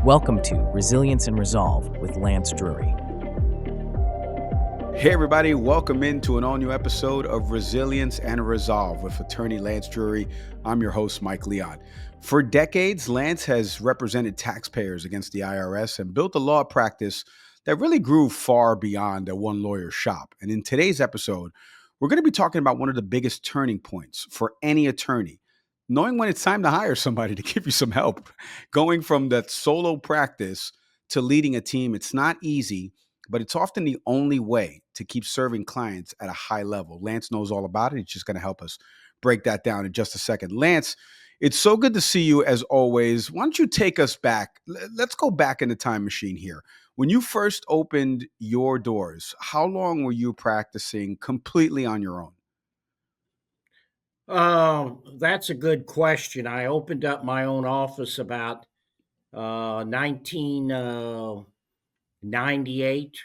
Welcome to Resilience and Resolve with Lance Drury. Hey everybody, welcome into an all-new episode of Resilience and Resolve with attorney Lance Drury. I'm your host, Mike Leon. For decades, Lance has represented taxpayers against the IRS and built a law practice that really grew far beyond a one lawyer shop. And in today's episode, we're going to be talking about one of the biggest turning points for any attorney, knowing when it's time to hire somebody to give you some help. Going from that solo practice to leading a team, it's not easy, but it's often the only way to keep serving clients at a high level. Lance knows all about it. He's just going to help us break that down in just a second. Lance, it's so good to see you as always. Why don't you take us back? Let's go back in the time machine here. When you first opened your doors, how long were you practicing completely on your own? That's a good question. I opened up my own office about 1998.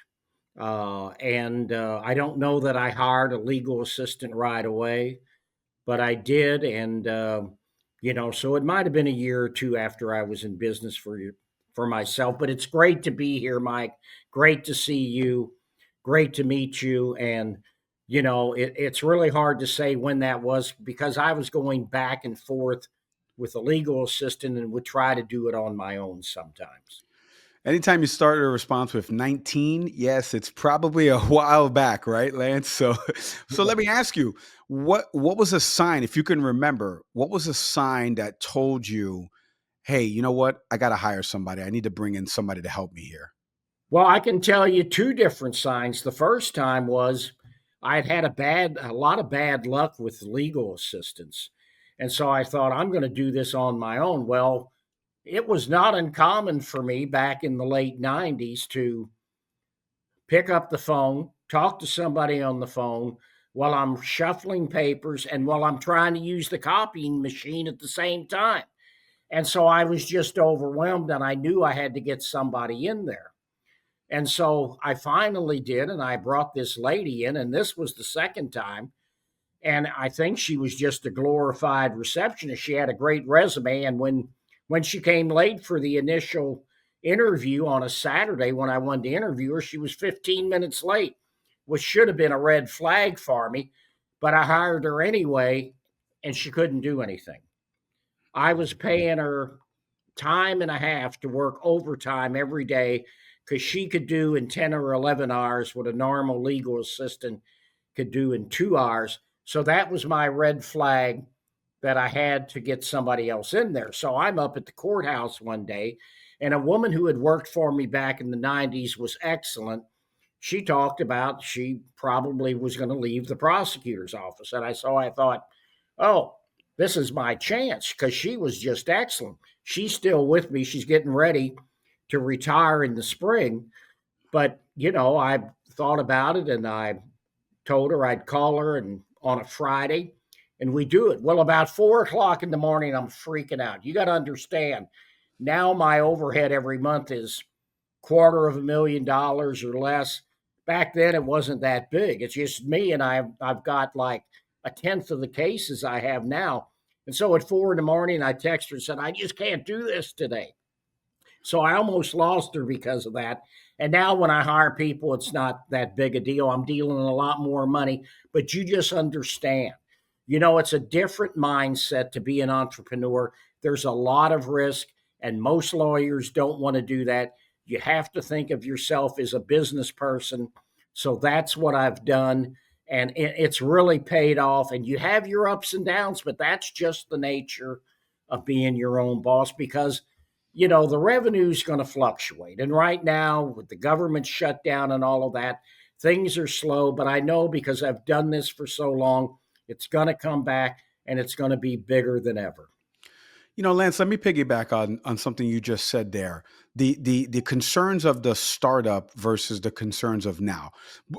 And I don't know that I hired a legal assistant right away, but I did. And, so it might have been a year or two after I was in business for myself. But it's great to be here, Mike. Great to see you. Great to meet you. And, it's really hard to say when that was because I was going back and forth with a legal assistant and would try to do it on my own sometimes. Anytime you start a response with 19, yes, it's probably a while back, right, Lance? So let me ask you, what was a sign, if you can remember, what was a sign that told you, hey, you know what? I got to hire somebody. I need to bring in somebody to help me here. Well, I can tell you two different signs. The first time was I'd had a lot of bad luck with legal assistants. And so I thought I'm going to do this on my own. Well, it was not uncommon for me back in the late 90s to pick up the phone, talk to somebody on the phone while I'm shuffling papers and while I'm trying to use the copying machine at the same time. And so I was just overwhelmed and I knew I had to get somebody in there. And so I finally did, and I brought this lady in, and this was the second time. And I think she was just a glorified receptionist. She had a great resume, and when she came late for the initial interview on a Saturday when I wanted to interview her, she was 15 minutes late, which should have been a red flag for me. But I hired her anyway, and she couldn't do anything. I was paying her time and a half to work overtime every day because she could do in 10 or 11 hours what a normal legal assistant could do in 2 hours. So that was my red flag that I had to get somebody else in there. So I'm up at the courthouse one day, and a woman who had worked for me back in the 90s was excellent. She talked about she probably was going to leave the prosecutor's office. And I thought, oh, this is my chance because she was just excellent. She's still with me. She's getting ready to retire in the spring. But, I thought about it and I told her I'd call her and on a Friday and we do it. Well, about 4 o'clock in the morning, I'm freaking out. You got to understand now my overhead every month is $250,000 or less. Back then it wasn't that big. It's just me and I've got like a tenth of the cases I have now. And so at 4 in the morning, I texted her and said, I just can't do this today. So I almost lost her because of that. And now when I hire people, it's not that big a deal. I'm dealing in a lot more money, but you just understand. It's a different mindset to be an entrepreneur. There's a lot of risk, and most lawyers don't want to do that. You have to think of yourself as a business person. So that's what I've done. And it's really paid off. And you have your ups and downs, but that's just the nature of being your own boss because the revenue is going to fluctuate. And right now, with the government shutdown and all of that, things are slow. But I know because I've done this for so long, it's going to come back and it's going to be bigger than ever. Lance, let me piggyback on something you just said there. The concerns of the startup versus the concerns of now.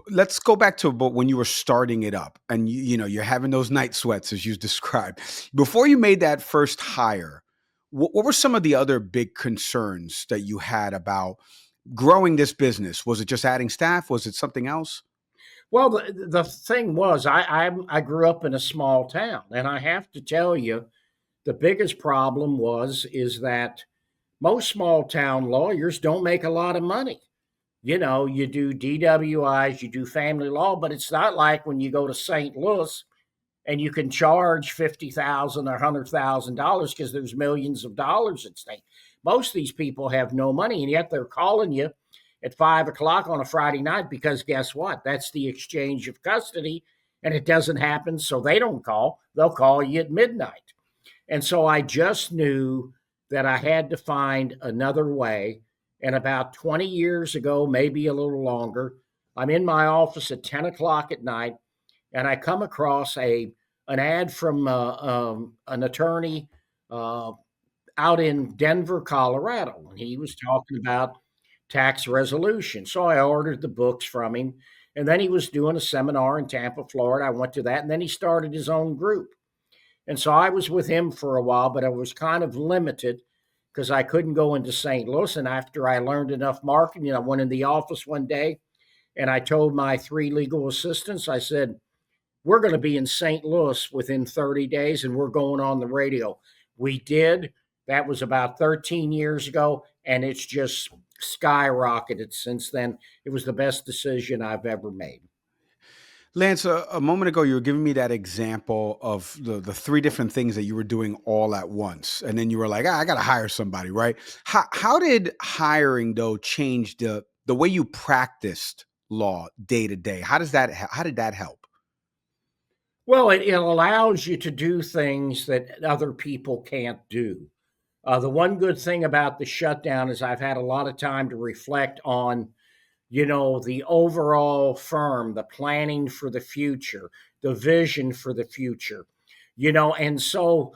Let's go back to about when you were starting it up and you're having those night sweats as you described. Before you made that first hire, what were some of the other big concerns that you had about growing this business? Was it just adding staff? Was it something else? Well, the thing was, I grew up in a small town, and I have to tell you, the biggest problem is that most small town lawyers don't make a lot of money. You do DWIs, you do family law, but it's not like when you go to St. Louis and you can charge $50,000 or $100,000 because there's millions of dollars at stake. Most of these people have no money, and yet they're calling you at 5 o'clock on a Friday night because guess what? That's the exchange of custody, and it doesn't happen, so they don't call. They'll call you at midnight. And so I just knew that I had to find another way. And about 20 years ago, maybe a little longer, I'm in my office at 10 o'clock at night, and I come across an ad from an attorney uh, out in Denver, Colorado, and he was talking about tax resolution. So I ordered the books from him, and then he was doing a seminar in Tampa, Florida. I went to that, and then he started his own group. And so I was with him for a while, but I was kind of limited because I couldn't go into St. Louis. And after I learned enough marketing, I went in the office one day and I told my 3 legal assistants, I said, we're going to be in St. Louis within 30 days and we're going on the radio. We did. That was about 13 years ago, and it's just skyrocketed since then. It was the best decision I've ever made. Lance, a moment ago, you were giving me that example of the 3 different things that you were doing all at once. And then you were like, I got to hire somebody, right? How did hiring, though, change the way you practiced law day to day? How did that help? Well, it allows you to do things that other people can't do. The one good thing about the shutdown is I've had a lot of time to reflect on, the overall firm, the planning for the future, the vision for the future, and so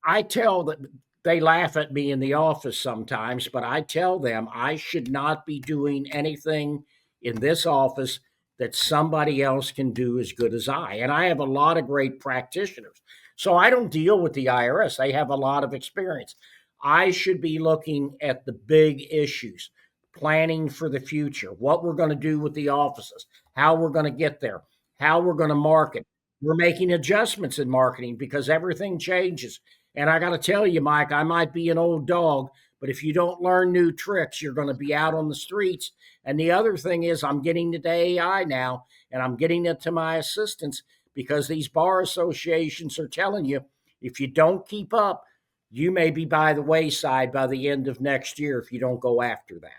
I tell that they laugh at me in the office sometimes, but I tell them I should not be doing anything in this office that somebody else can do as good as I. And I have a lot of great practitioners. So I don't deal with the IRS. They have a lot of experience. I should be looking at the big issues, planning for the future, what we're going to do with the offices, how we're going to get there, how we're going to market. We're making adjustments in marketing because everything changes. And I got to tell you, Mike, I might be an old dog, but if you don't learn new tricks, you're going to be out on the streets. And the other thing is, I'm getting to AI now, and I'm getting it to my assistants because these bar associations are telling you if you don't keep up, you may be by the wayside by the end of next year if you don't go after that.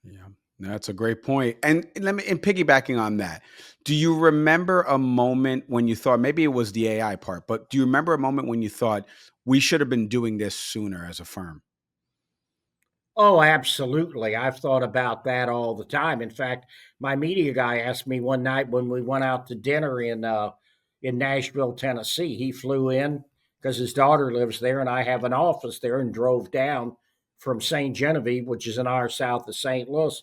Yeah, that's a great point. And piggybacking on that, do you remember a moment when you thought, maybe it was the AI part, but do you remember a moment when you thought we should have been doing this sooner as a firm? Oh, absolutely. I've thought about that all the time. In fact, my media guy asked me one night when we went out to dinner in Nashville, Tennessee. He flew in because his daughter lives there, and I have an office there, and drove down from St. Genevieve, which is an hour south of St. Louis.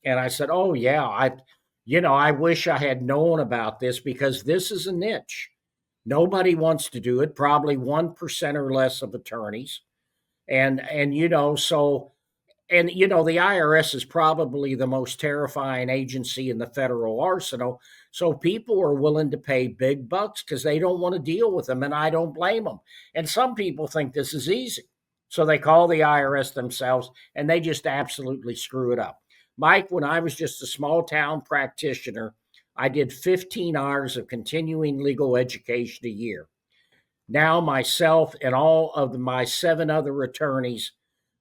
And I said, "Oh yeah, I wish I had known about this because this is a niche. Nobody wants to do it. Probably 1% or less of attorneys, and so." And the IRS is probably the most terrifying agency in the federal arsenal. So people are willing to pay big bucks because they don't want to deal with them, and I don't blame them. And some people think this is easy, so they call the IRS themselves, and they just absolutely screw it up. Mike, when I was just a small town practitioner, I did 15 hours of continuing legal education a year. Now myself and all of my 7 other attorneys,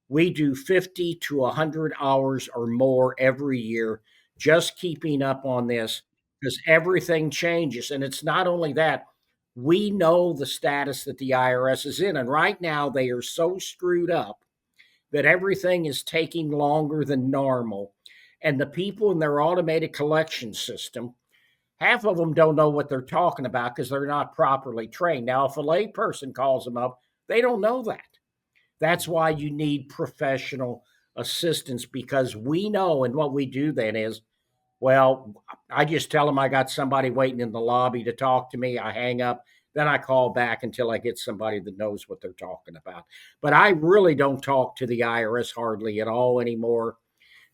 we do 50 to 100 hours or more every year just keeping up on this because everything changes. And it's not only that, we know the status that the IRS is in. And right now, they are so screwed up that everything is taking longer than normal. And the people in their automated collection system, half of them don't know what they're talking about because they're not properly trained. Now, if a layperson calls them up, they don't know that. That's why you need professional assistance because we know, and what we do then is, well, I just tell them I got somebody waiting in the lobby to talk to me. I hang up, then I call back until I get somebody that knows what they're talking about. But I really don't talk to the IRS hardly at all anymore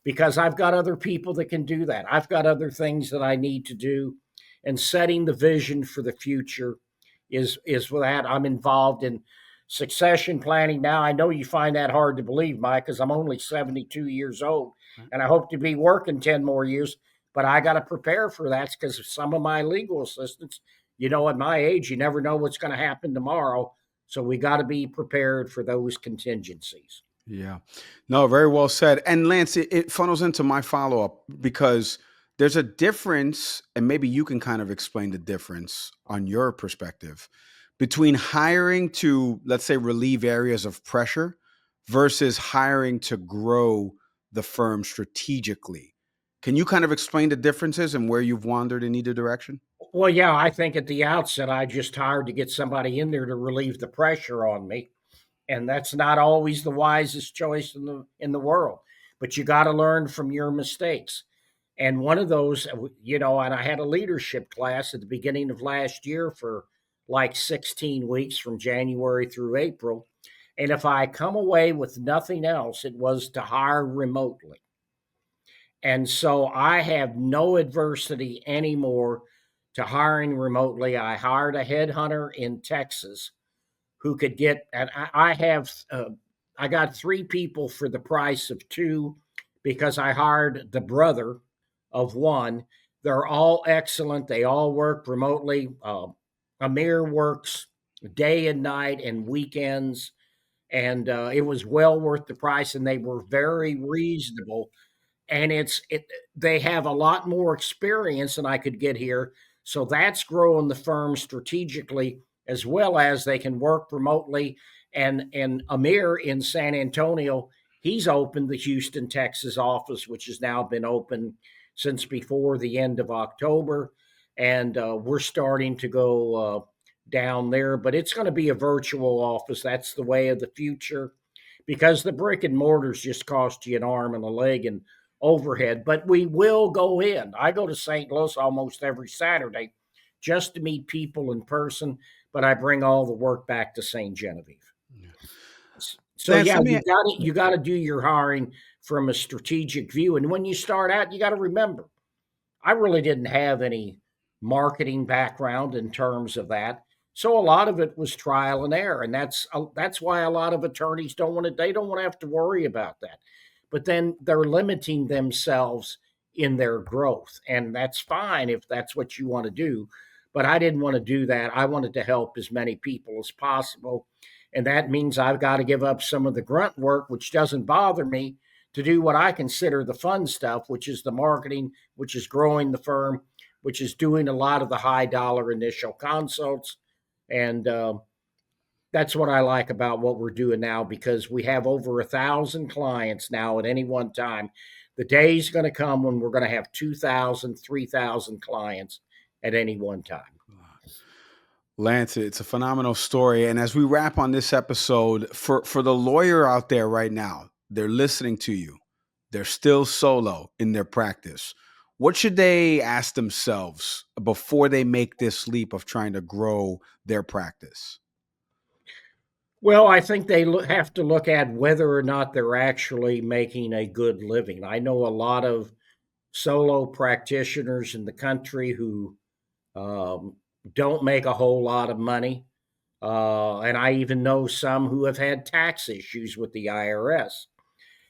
because I've got other people that can do that. I've got other things that I need to do, and setting the vision for the future is with that. I'm involved in succession planning now. I know you find that hard to believe, Mike, because I'm only 72 years old and I hope to be working 10 more years, but I got to prepare for that because some of my legal assistants, at my age, you never know what's going to happen tomorrow. So we got to be prepared for those contingencies. Yeah. No, very well said. And Lance, it funnels into my follow up because there's a difference, and maybe you can kind of explain the difference on your perspective between hiring to, let's say, relieve areas of pressure versus hiring to grow the firm strategically. Can you kind of explain the differences and where you've wandered in either direction? Well, yeah, I think at the outset, I just hired to get somebody in there to relieve the pressure on me. And that's not always the wisest choice in the world. But you got to learn from your mistakes. And one of those, and I had a leadership class at the beginning of last year for like 16 weeks from January through April. And if I come away with nothing else, it was to hire remotely. And so I have no adversity anymore to hiring remotely. I hired a headhunter in Texas who could get, and I got 3 people for the price of 2 because I hired the brother of one. They're all excellent. They all work remotely. Amir works day and night and weekends, and it was well worth the price. And they were very reasonable. And they have a lot more experience than I could get here. So that's growing the firm strategically as well as they can work remotely. And Amir in San Antonio, he's opened the Houston, Texas office, which has now been open since before the end of October. And we're starting to go down there, but it's going to be a virtual office. That's the way of the future because the brick and mortars just cost you an arm and a leg and overhead, but we will go in. I go to St. Louis almost every Saturday just to meet people in person, but I bring all the work back to St. Genevieve. Yeah. So Lance, yeah, you got to do your hiring from a strategic view. And when you start out, you got to remember, I really didn't have any marketing background in terms of that. So a lot of it was trial and error. And that's why a lot of attorneys don't want to have to worry about that. But then they're limiting themselves in their growth. And that's fine if that's what you want to do. But I didn't want to do that. I wanted to help as many people as possible. And that means I've got to give up some of the grunt work, which doesn't bother me, to do what I consider the fun stuff, which is the marketing, which is growing the firm, which is doing a lot of the high dollar initial consults. And that's what I like about what we're doing now because we have over 1,000 clients now at any one time. The day's going to come when we're going to have 2,000, 3,000 clients at any one time. Lance, it's a phenomenal story. And as we wrap on this episode, for the lawyer out there right now, they're listening to you. They're still solo in their practice. What should they ask themselves before they make this leap of trying to grow their practice? Well, I think they have to look at whether or not they're actually making a good living. I know a lot of solo practitioners in the country who don't make a whole lot of money. And I even know some who have had tax issues with the IRS.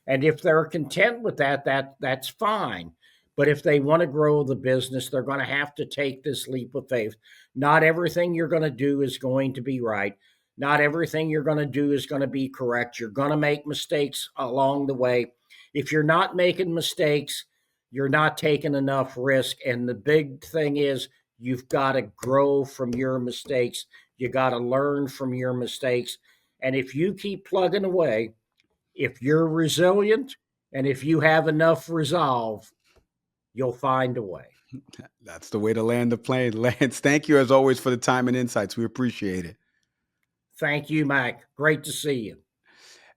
And if they're content with that's fine. But if they want to grow the business, they're going to have to take this leap of faith. Not everything you're going to do is going to be right. Not everything you're going to do is going to be correct. You're going to make mistakes along the way. If you're not making mistakes, you're not taking enough risk. And the big thing is you've got to grow from your mistakes. You got to learn from your mistakes. And if you keep plugging away, if you're resilient and if you have enough resolve, you'll find a way. That's the way to land the plane. Lance, thank you as always for the time and insights. We appreciate it. Thank you, Mike. Great to see you.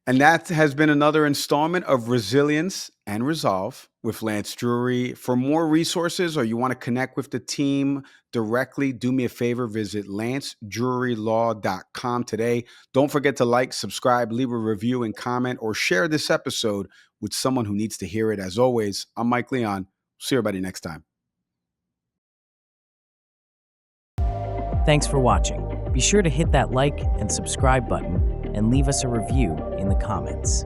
And that has been another installment of Resilience and Resolve with Lance Drury. For more resources or you want to connect with the team directly, do me a favor, visit lancedrurylaw.com today. Don't forget to like, subscribe, leave a review and comment, or share this episode with someone who needs to hear it. As always, I'm Mike Leon. See everybody next time. Thanks for watching. Be sure to hit that like and subscribe button and leave us a review in the comments.